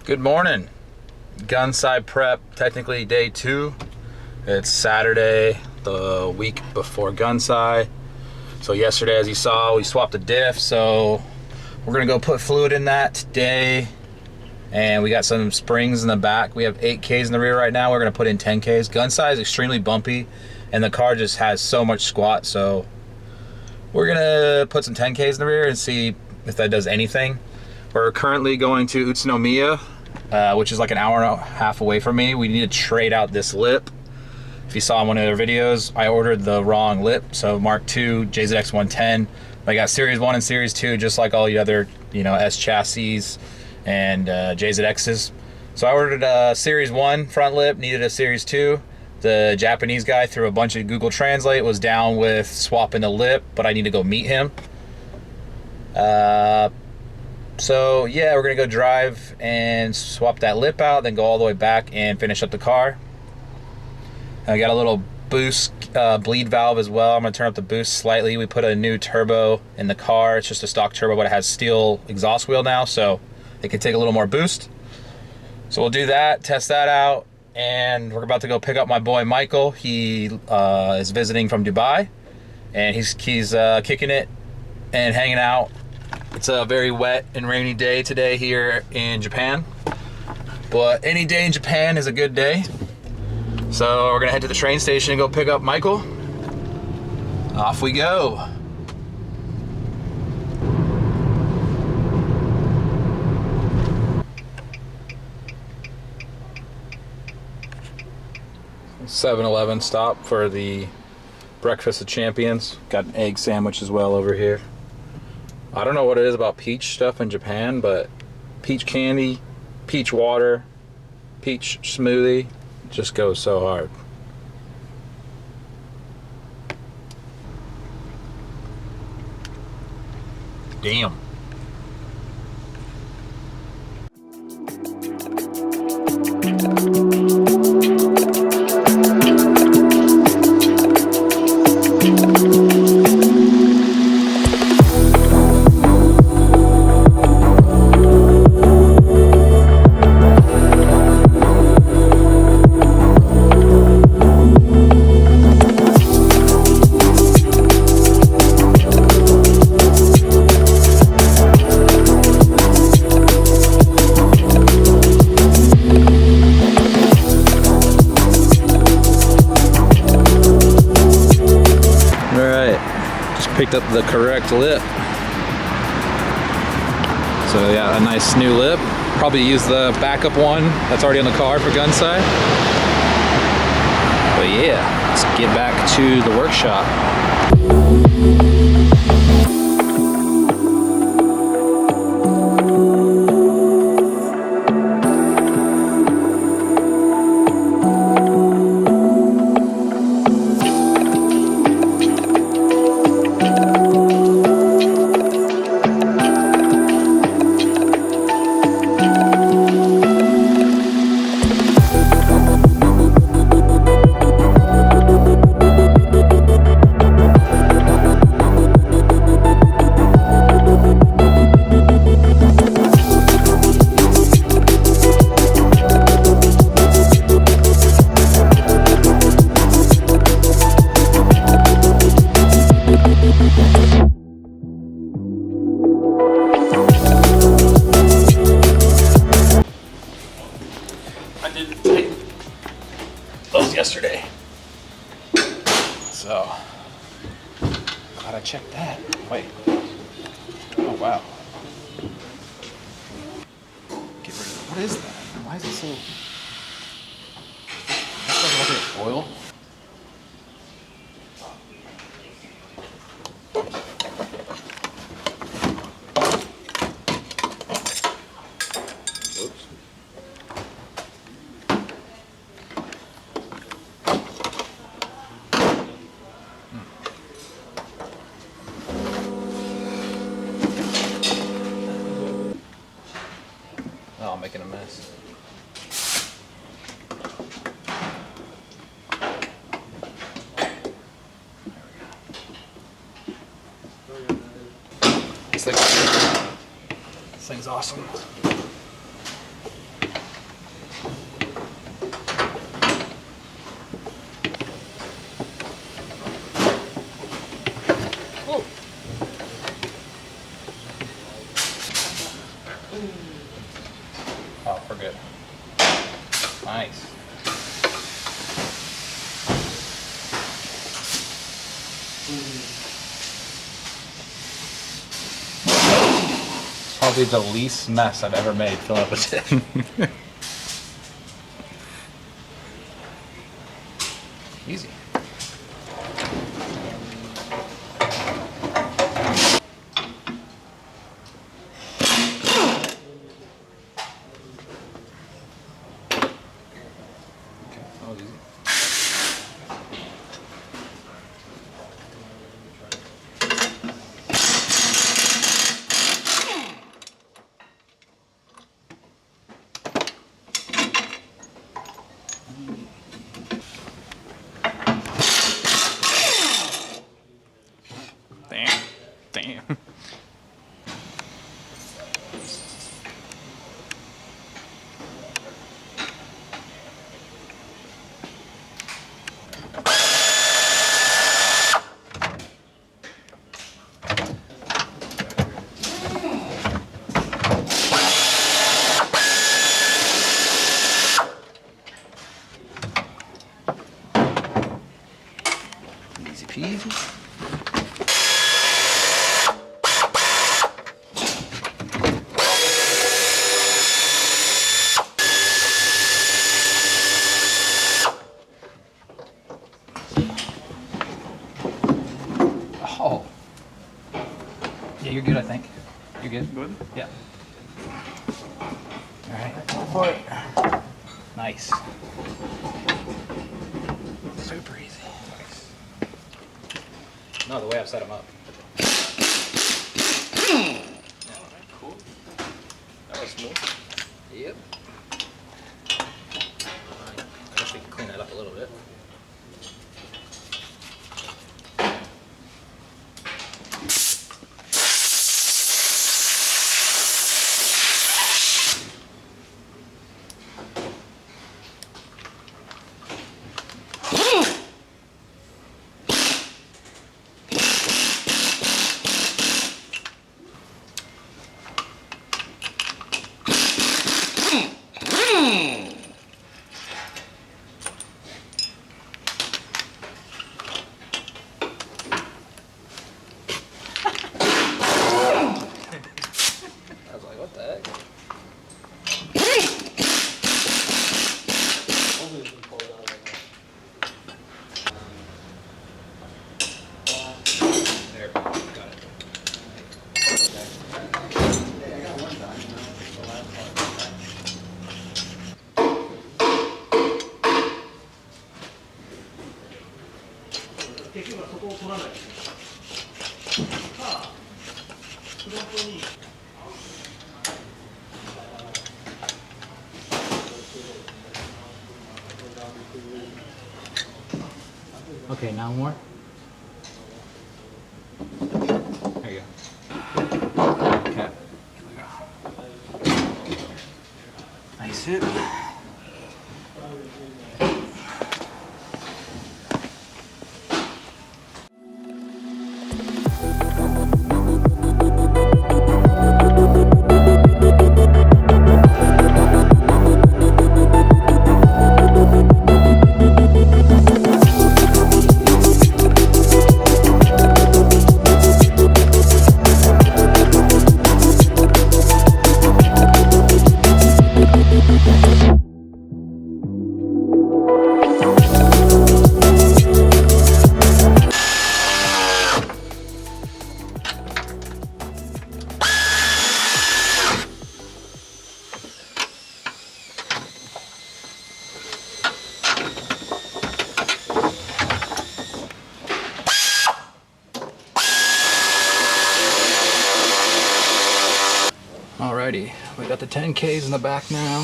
Good morning. Gunsai prep, technically day 2. It's Saturday, the week before Gunsai. So yesterday, as you saw, we swapped the diff, so we're gonna go put fluid in that today. And we got some springs in the back. We have 8Ks in the rear right now. We're gonna put in 10Ks. Gunsai is extremely bumpy, and the car just has so much squat, so we're gonna put some 10Ks in the rear and see if that does anything. We're currently going to Utsunomiya, which is like an hour and a half away from me. We need to trade out this lip. If you saw in one of their videos, I ordered the wrong lip. So Mark II, JZX110. I got Series 1 and Series 2, just like all the other, S chassis and JZXs. So I ordered a Series 1 front lip, needed a Series 2. The Japanese guy, through a bunch of Google Translate, was down with swapping the lip, but I need to go meet him. So yeah, we're gonna go drive and swap that lip out, then go all the way back and finish up the car. I got a little boost bleed valve as well. I'm gonna turn up the boost slightly. We put a new turbo in the car. It's just a stock turbo, but it has steel exhaust wheel now, so it can take a little more boost. So we'll do that, test that out, and we're about to go pick up my boy Michael. He is visiting from Dubai, and he's kicking it and hanging out. It's a very wet and rainy day today here in Japan, but any day in Japan is a good day. So we're gonna head to the train station and go pick up Michael. Off we go. (7-Eleven) stop for the breakfast of champions. Got an egg sandwich as well over here. I don't know what it is about peach stuff in Japan, but peach candy, peach water, peach smoothie just goes so hard. Damn. Picked up the correct lip. So yeah, a nice new lip. Probably use the backup one that's already on the car for Gunsai. But yeah, let's get back to the workshop. I didn't take those yesterday, so glad I checked that. Wait, oh wow, get rid of it. What is that? Why is it so, that's like oil. Oh, I'm making a mess. This thing's awesome. We're good. Nice. Probably the least mess I've ever made filling up a tin. Easy. Damn. Easy peasy. Oh. Yeah, you're good, I think. You're good? Good? Yeah. All right, go for it. Nice. Super easy. Nice. No, the way I've set them up. Yeah. Cool. That was smooth. Yep. I guess we can clean that up a little bit. I was like, what the heck? There, got it. Okay, now more. There you go. Okay. Nice hit. Alrighty, we got the 10Ks in the back now.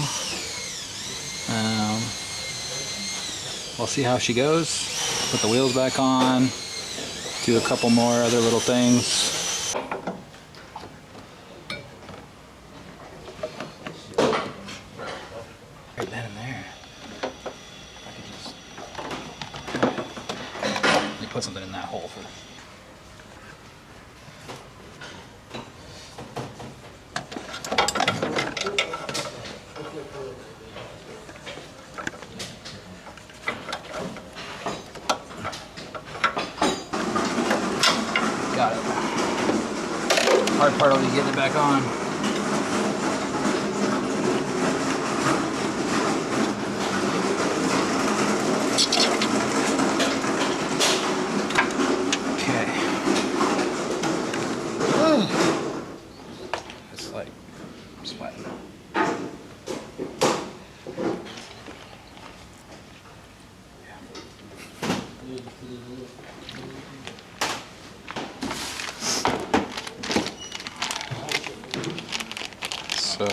We'll see how she goes. Put the wheels back on. Do a couple more other little things. Right then and there. I could just... Let me put something in that hole for... part will be getting it back on. Okay. It's like I'm sweating. So,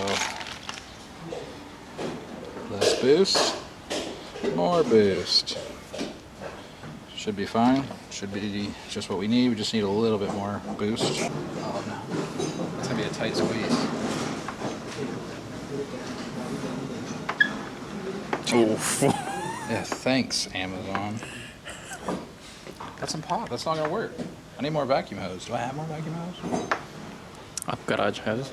less boost, more boost. Should be fine. Should be just what we need. We just need a little bit more boost. Oh no, it's gonna be a tight squeeze. Oof. Yeah, thanks, Amazon. Got some pop. That's not gonna work. I need more vacuum hose. Do I have more vacuum hose? Up garage hose.